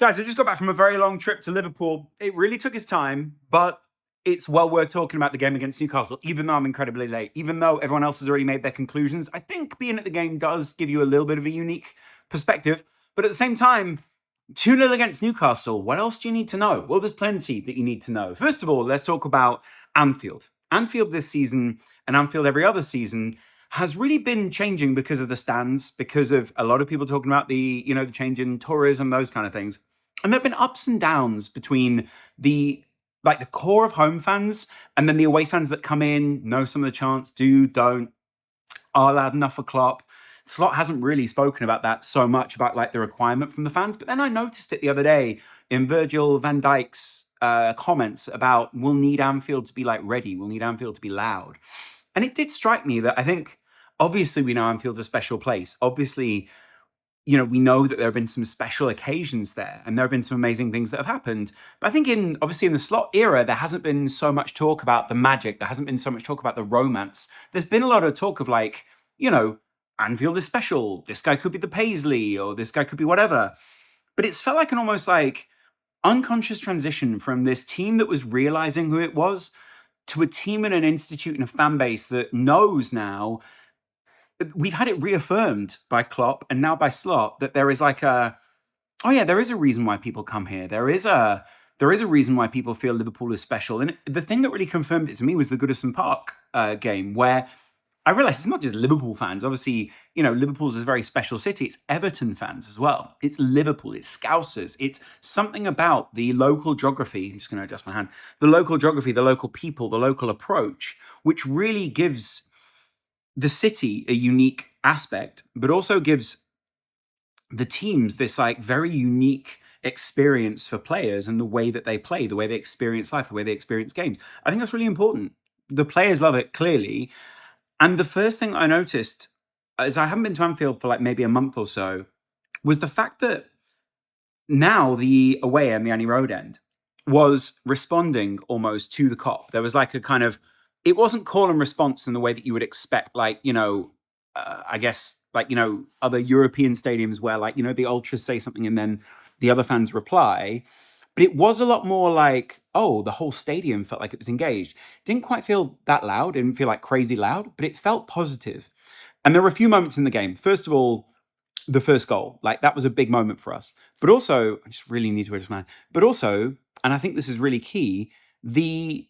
Guys, I just got back from a very long trip to Liverpool. It really took its time, but it's well worth talking about the game against Newcastle, even though I'm incredibly late. Even though everyone else has already made their conclusions, I think being at the game does give you a little bit of a unique perspective. But at the same time, 2-0 against Newcastle, what else do you need to know? Well, there's plenty that you need to know. First of all, let's talk about Anfield. Anfield this season and Anfield every other season has really been changing because of the stands, because of a lot of people talking about the change in tourism, those kind of things. And there have been ups and downs between the core of home fans and then the away fans that come in, know some of the chants, do, don't, are loud enough for Klopp. Slot hasn't really spoken about that so much, about like the requirement from the fans. But then I noticed it the other day in Virgil van Dijk's comments about we'll need Anfield to be like ready, we'll need Anfield to be loud. And it did strike me that I think obviously we know Anfield's a special place. Obviously, we know that there have been some special occasions there and there have been some amazing things that have happened. But I think obviously in the Slot era, there hasn't been so much talk about the magic. There hasn't been so much talk about the romance. There's been a lot of talk of like, Anfield is special. This guy could be the Paisley or this guy could be whatever. But it's felt like an almost like unconscious transition from this team that was realizing who it was to a team and an institute and a fan base that knows now. We've had it reaffirmed by Klopp and now by Slot that there is like there is a reason why people come here. There is a reason why people feel Liverpool is special. And the thing that really confirmed it to me was the Goodison Park game, where I realized it's not just Liverpool fans. Obviously, Liverpool's a very special city. It's Everton fans as well. It's Liverpool, it's Scousers. It's something about the local geography. I'm just going to adjust my hand. The local geography, the local people, the local approach, which really gives the city a unique aspect, but also gives the teams this like very unique experience for players and the way that they play, the way they experience life, the way they experience games. I think that's really important. The players love it, clearly. And the first thing I noticed, as I haven't been to Anfield for like maybe a month or so, was the fact that now the away and the Annie Road end was responding almost to the Kop. There was like a kind of, it wasn't call and response in the way that you would expect, like, I guess, like, other European stadiums where, like, the ultras say something and then the other fans reply. But it was a lot more like, the whole stadium felt like it was engaged. Didn't quite feel that loud, didn't feel like crazy loud, but it felt positive. And there were a few moments in the game. First of all, the first goal, like that was a big moment for us. But also, I just really need to adjust my mind. But also, and I think this is really key, the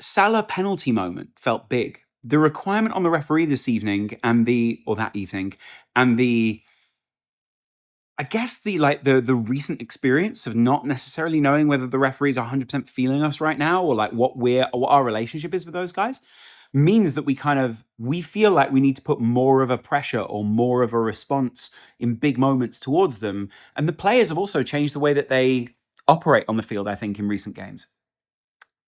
Salah penalty moment felt big. The requirement on the referee this evening and that evening, and I guess the recent experience of not necessarily knowing whether the referees are 100% feeling us right now, or like what our relationship is with those guys, means that we feel like we need to put more of a pressure or more of a response in big moments towards them. And the players have also changed the way that they operate on the field, I think, in recent games.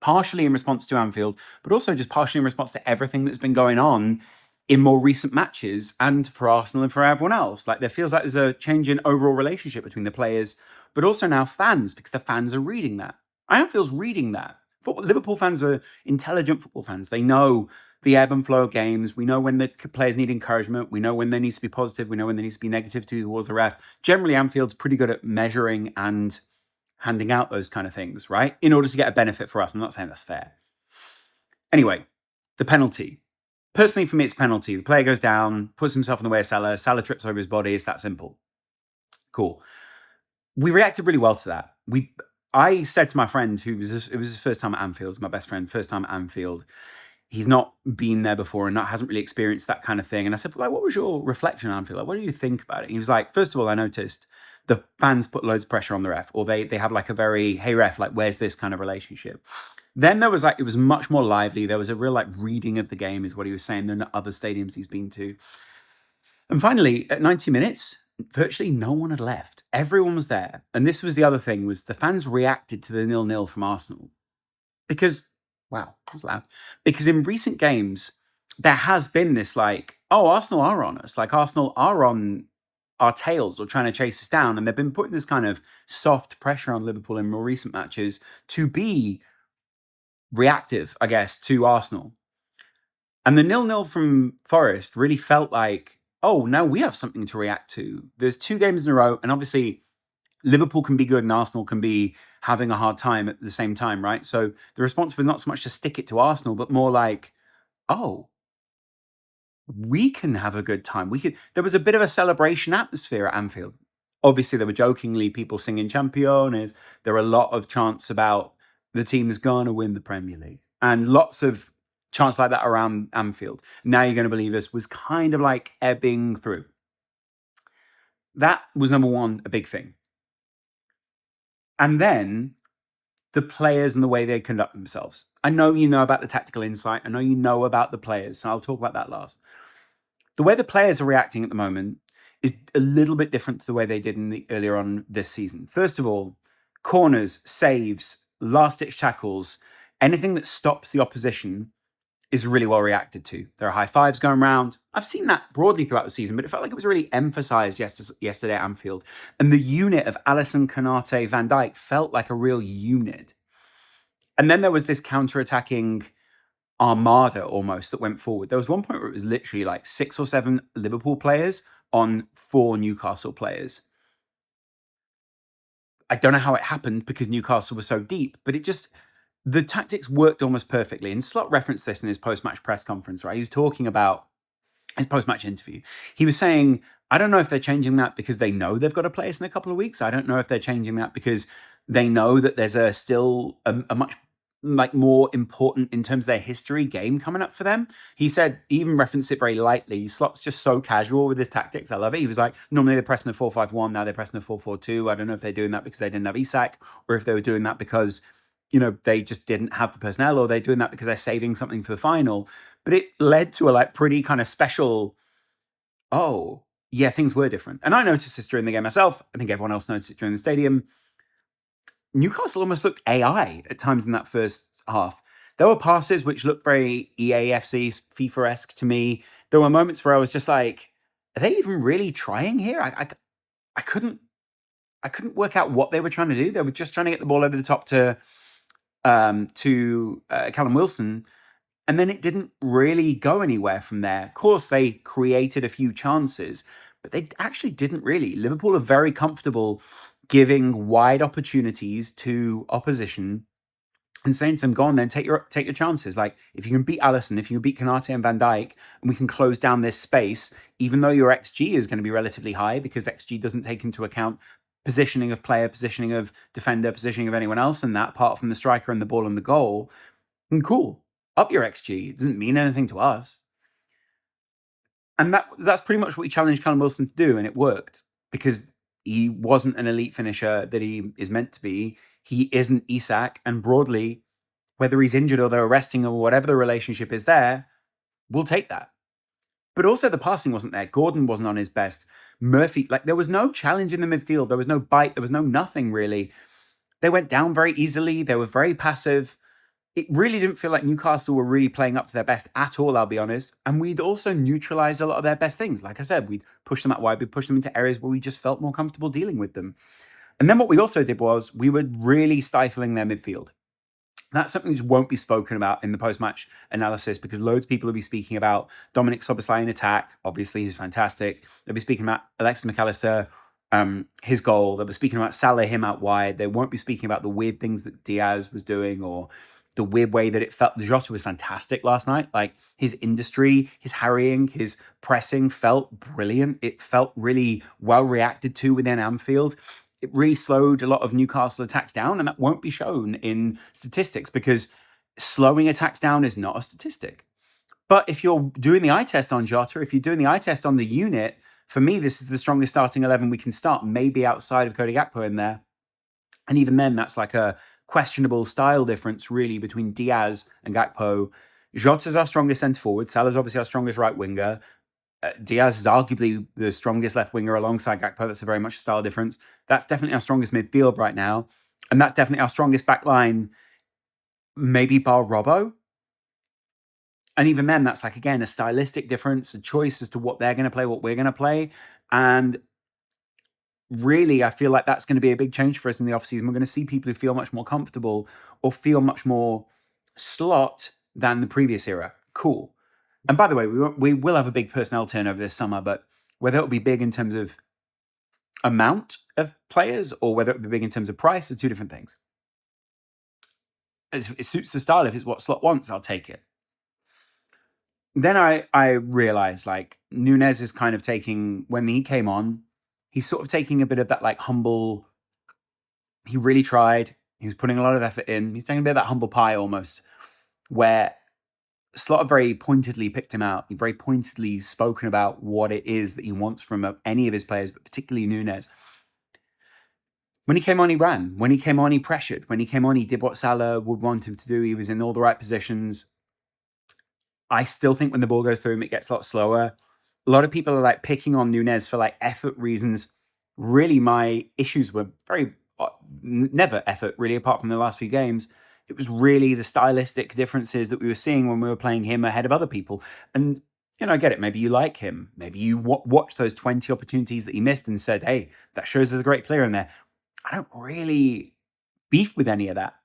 Partially in response to Anfield, but also just partially in response to everything that's been going on in more recent matches and for Arsenal and for everyone else. Like, there feels like there's a change in overall relationship between the players, but also now fans, because the fans are reading that. Anfield's reading that. Liverpool fans are intelligent football fans. They know the ebb and flow of games. We know when the players need encouragement. We know when there needs to be positive. We know when there needs to be negative towards the ref. Generally, Anfield's pretty good at measuring and handing out those kind of things, right? In order to get a benefit for us. I'm not saying that's fair. Anyway, the penalty. Personally, for me, it's a penalty. The player goes down, puts himself in the way of Salah. Salah trips over his body. It's that simple. Cool. We reacted really well to that. I said to my friend, it was his first time at Anfield, my best friend, first time at Anfield. He's not been there before and hasn't really experienced that kind of thing. And I said, well, like, what was your reflection on Anfield? Like, what do you think about it? And he was like, first of all, I noticed the fans put loads of pressure on the ref, or they have like a very, hey ref, like, where's this kind of relationship? Then there was like, it was much more lively. There was a real like reading of the game is what he was saying than other stadiums he's been to. And finally, at 90 minutes, virtually no one had left. Everyone was there. And this was the other thing, was the fans reacted to the 0-0 from Arsenal. Because, wow, that was loud. Because in recent games, there has been this like, Arsenal are on us. Like, Arsenal are on our tails or trying to chase us down. And they've been putting this kind of soft pressure on Liverpool in more recent matches to be reactive, I guess, to Arsenal. And the 0-0 from Forest really felt like, now we have something to react to. There's 2 games in a row, and obviously Liverpool can be good and Arsenal can be having a hard time at the same time, right? So the response was not so much to stick it to Arsenal, but more like, oh, we can have a good time. We could. There was a bit of a celebration atmosphere at Anfield. Obviously, there were jokingly people singing "Champions." There were a lot of chants about the team that's going to win the Premier League, and lots of chants like that around Anfield. Now you're going to believe us was kind of like ebbing through. That was number one, a big thing. And then the players and the way they conduct themselves. I know you know about the tactical insight. I know you know about the players. So I'll talk about that last. The way the players are reacting at the moment is a little bit different to the way they did earlier on this season. First of all, corners, saves, last ditch tackles, anything that stops the opposition is really well reacted to. There are high fives going around. I've seen that broadly throughout the season, but it felt like it was really emphasized yesterday at Anfield. And the unit of Alisson, Kanate, Van Dijk felt like a real unit. And then there was this counter-attacking armada almost that went forward. There was one point where it was literally like 6 or 7 Liverpool players on 4 Newcastle players. I don't know how it happened because Newcastle was so deep, but the tactics worked almost perfectly. And Slot referenced this in his post-match press conference, right? He was talking about his post-match interview. He was saying, I don't know if they're changing that because they know they've got to play us in a couple of weeks. I don't know if they're changing that because they know that there's still a much like more important in terms of their history game coming up for them. He said, he even referenced it very lightly. Slot's just so casual with his tactics. I love it. He was like, normally they're pressing a 4-5-1, now they're pressing a 4-4-2. I don't know if they're doing that because they didn't have Isak or if they were doing that because, they just didn't have the personnel, or they're doing that because they're saving something for the final. But it led to a like pretty kind of special, oh, yeah, things were different. And I noticed this during the game myself. I think everyone else noticed it during the stadium. Newcastle almost looked AI at times in that first half. There were passes which looked very EAFC, FIFA-esque to me. There were moments where I was just like, are they even really trying here? I couldn't work out what they were trying to do. They were just trying to get the ball over the top to Callum Wilson, and then it didn't really go anywhere from there. Of course, they created a few chances, but they actually didn't really. Liverpool are very comfortable giving wide opportunities to opposition and saying to them, go on then, take your chances. Like, if you can beat Alisson, if you can beat Kanate and Van Dijk, and we can close down this space, even though your XG is going to be relatively high, because XG doesn't take into account positioning of player, positioning of defender, positioning of anyone else in that, apart from the striker and the ball and the goal, and cool, up your XG. It doesn't mean anything to us. And that's pretty much what we challenged Callum Wilson to do, and it worked, because he wasn't an elite finisher that he is meant to be. He isn't Isak, and broadly, whether he's injured or they're resting or whatever the relationship is there, we'll take that. But also the passing wasn't there. Gordon wasn't on his best. Murphy, like, there was no challenge in the midfield. There was no bite. There was no nothing really. They went down very easily. They were very passive. It really didn't feel like Newcastle were really playing up to their best at all, I'll be honest. And we'd also neutralized a lot of their best things. Like I said, we'd pushed them out wide. We'd pushed them into areas where we just felt more comfortable dealing with them. And then what we also did was we were really stifling their midfield. That's something that won't be spoken about in the post-match analysis, because loads of people will be speaking about Dominic Szoboszlai in attack. Obviously, he's fantastic. They'll be speaking about Alexis McAllister, his goal. They'll be speaking about Salah, him out wide. They won't be speaking about the weird things that Diaz was doing, or the weird way that it felt. Jota was fantastic last night. Like, his industry, his harrying, his pressing felt brilliant. It felt really well reacted to within Anfield. It really slowed a lot of Newcastle attacks down, and that won't be shown in statistics, because slowing attacks down is not a statistic. But if you're doing the eye test on Jota, if you're doing the eye test on the unit, for me, this is the strongest starting 11 we can start, maybe outside of Cody Gakpo in there. And even then, that's like a questionable style difference, really, between Diaz and Gakpo. Jota's our strongest centre forward. Salah's obviously our strongest right winger. Diaz is arguably the strongest left winger alongside Gakpo. That's a very much a style difference. That's definitely our strongest midfield right now. And that's definitely our strongest back line, maybe bar Robbo. And even then, that's like, again, a stylistic difference, a choice as to what they're going to play, what we're going to play. And really, I feel like that's going to be a big change for us in the offseason. We're going to see people who feel much more comfortable or feel much more slot than the previous era. Cool. And by the way, we will have a big personnel turnover this summer, but whether it'll be big in terms of amount of players or whether it would be big in terms of price are two different things. It suits the style. If it's what Slot wants, I'll take it. Then I realized like Nunez is kind of taking, when he came on, he's sort of taking a bit of that like humble, he really tried. He was putting a lot of effort in. He's taking a bit of that humble pie almost, where Slot very pointedly picked him out. He very pointedly spoken about what it is that he wants from any of his players, but particularly Nunez. When he came on, he ran. When he came on, he pressured. When he came on, he did what Salah would want him to do. He was in all the right positions. I still think when the ball goes through him, it gets a lot slower. A lot of people are like picking on Nunez for like effort reasons. Really, my issues were very never effort, really, apart from the last few games. It was really the stylistic differences that we were seeing when we were playing him ahead of other people. And, I get it. Maybe you like him. Maybe you watched those 20 opportunities that he missed and said, hey, that shows there's a great player in there. I don't really beef with any of that.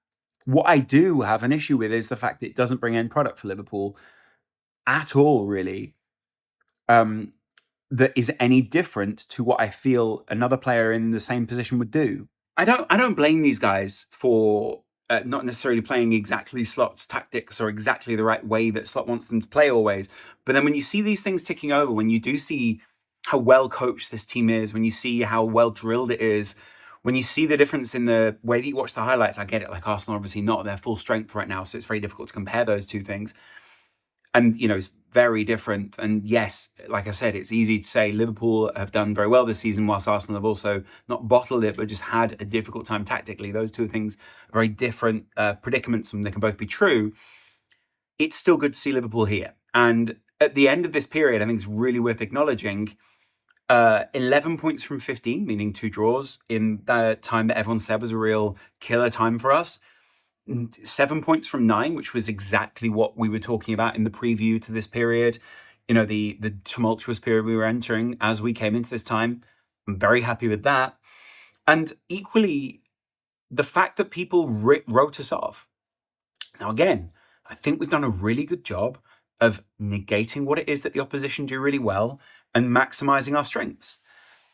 What I do have an issue with is the fact that it doesn't bring end product for Liverpool at all, really, that is any different to what I feel another player in the same position would do. I don't blame these guys for not necessarily playing exactly Slot's tactics or exactly the right way that Slot wants them to play always. But then when you see these things ticking over, when you do see how well coached this team is, when you see how well drilled it is, when you see the difference in the way that you watch the highlights, I get it. Like Arsenal, obviously not at their full strength right now, so it's very difficult to compare those two things. And, it's very different. And yes, like I said, it's easy to say Liverpool have done very well this season, whilst Arsenal have also not bottled it, but just had a difficult time tactically. Those two things are very different predicaments, and they can both be true. It's still good to see Liverpool here. And at the end of this period, I think it's really worth acknowledging 11 points from 15, meaning 2 draws in the time that everyone said was a real killer time for us. 7 points from 9, which was exactly what we were talking about in the preview to this period. The tumultuous period we were entering as we came into this time. I'm very happy with that. And equally, the fact that people wrote us off. Now, again, I think we've done a really good job of negating what it is that the opposition do really well and maximizing our strengths.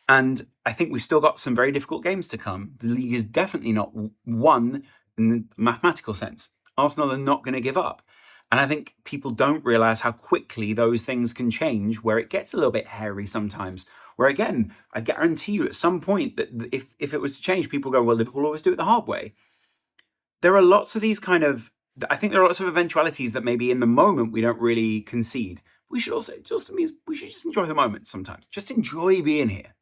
And I think we've still got some very difficult games to come. The league is definitely not won in the mathematical sense. Arsenal are not going to give up. And I think people don't realize how quickly those things can change, where it gets a little bit hairy sometimes. Where again, I guarantee you at some point that if it was to change, people go, well, Liverpool always do it the hard way. There are lots of these I think there are lots of eventualities that maybe in the moment we don't really concede. We should also we should just enjoy the moment sometimes. Just enjoy being here.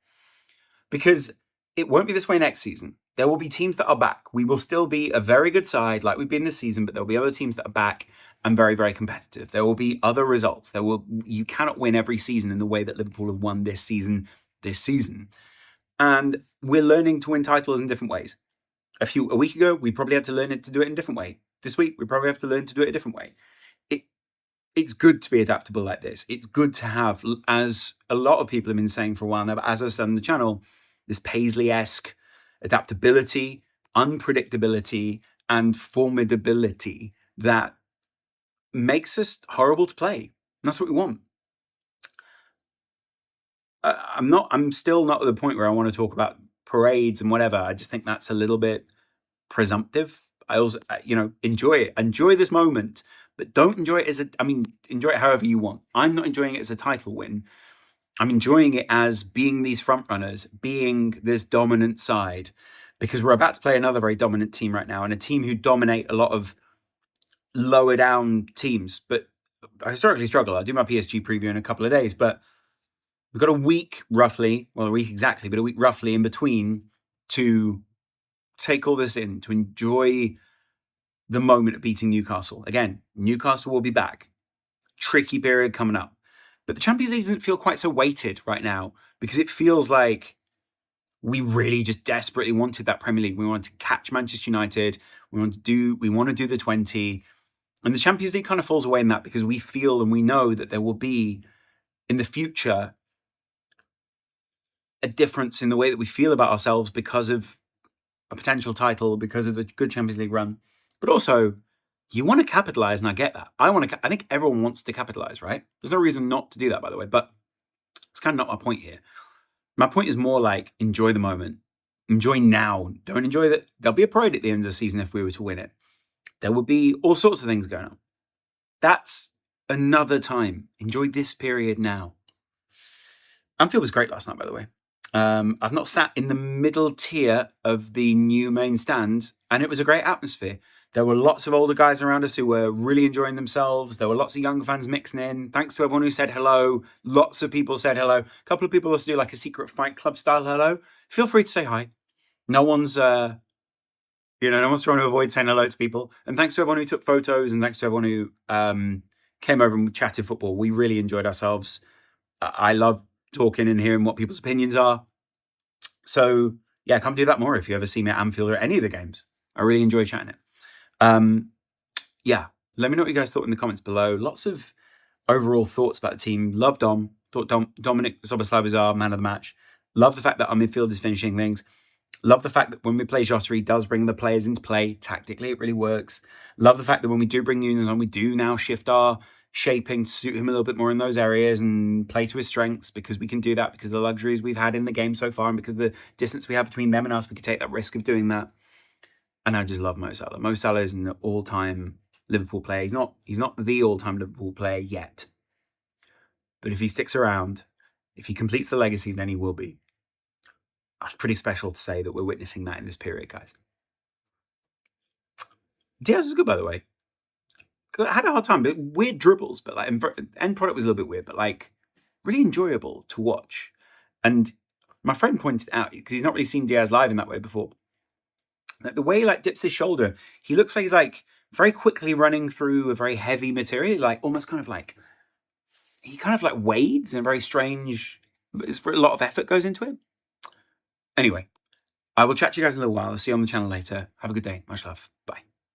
Because it won't be this way next season. There will be teams that are back. We will still be a very good side like we've been this season, but there'll be other teams that are back and very, very competitive. There will be other results. You cannot win every season in the way that Liverpool have won this season. And we're learning to win titles in different ways. A week ago, we probably had to learn to do it in a different way. This week, we probably have to learn to do it a different way. It's good to be adaptable like this. It's good to have, as a lot of people have been saying for a while now, but as I've said on the channel, this Paisley-esque adaptability, unpredictability, and formidability that makes us horrible to play. And that's what we want. I'm still not at the point where I want to talk about parades and whatever. I just think that's a little bit presumptive. I also, enjoy it. Enjoy this moment, but don't enjoy it enjoy it however you want. I'm not enjoying it as a title win. I'm enjoying it as being these front runners, being this dominant side, because we're about to play another very dominant team right now, and a team who dominate a lot of lower down teams, but historically struggle. I'll do my PSG preview in a couple of days, but we've got a week roughly, well, a week exactly, but a week roughly in between to take all this in, to enjoy the moment of beating Newcastle. Again, Newcastle will be back. Tricky period coming up. But the Champions League doesn't feel quite so weighted right now, because it feels like we really just desperately wanted that Premier League. We wanted to catch Manchester United. We want to do the 20. And the Champions League kind of falls away in that, because we feel and we know that there will be in the future a difference in the way that we feel about ourselves because of a potential title, because of the good Champions League run. But also, you want to capitalize, and I get that. I think everyone wants to capitalize, right? There's no reason not to do that, by the way, but it's kind of not my point here. My point is more like enjoy the moment. Enjoy now. Don't enjoy that. There'll be a parade at the end of the season if we were to win it. There will be all sorts of things going on. That's another time. Enjoy this period now. Anfield was great last night, by the way. I've not sat in the middle tier of the new main stand, and it was a great atmosphere. There were lots of older guys around us who were really enjoying themselves. There were lots of younger fans mixing in. Thanks to everyone who said hello. Lots of people said hello. A couple of people also do like a secret Fight Club style hello. Feel free to say hi. No one's no one's trying to avoid saying hello to people. And thanks to everyone who took photos, and thanks to everyone who came over and chatted football. We really enjoyed ourselves. I love talking and hearing what people's opinions are. So yeah, come do that more if you ever see me at Anfield or any of the games. I really enjoy chatting it. Yeah, let me know what you guys thought in the comments below. Lots of overall thoughts about the team. Love Dom. Thought Dominic Soboslai was our man of the match. Love the fact that our midfield is finishing things. Love the fact that when we play Jota, he does bring the players into play. Tactically, it really works. Love the fact that when we do bring Nunes on, we do now shift our shaping to suit him a little bit more in those areas and play to his strengths, because we can do that because of the luxuries we've had in the game so far, and because of the distance we have between them and us, we can take that risk of doing that. And I just love Mo Salah. Mo Salah is an all-time Liverpool player. He's not the all-time Liverpool player yet. But if he sticks around, if he completes the legacy, then he will be. That's pretty special to say that we're witnessing that in this period, guys. Diaz was good, by the way. I had a hard time, but weird dribbles, but like end product was a little bit weird, but like really enjoyable to watch. And my friend pointed out, because he's not really seen Diaz live in that way before, that the way he like dips his shoulder, he looks like he's like very quickly running through a very heavy material, like almost kind of like he kind of like wades in a very strange. A lot of effort goes into it. Anyway, I will chat to you guys in a little while. I'll see you on the channel later. Have a good day. Much love. Bye.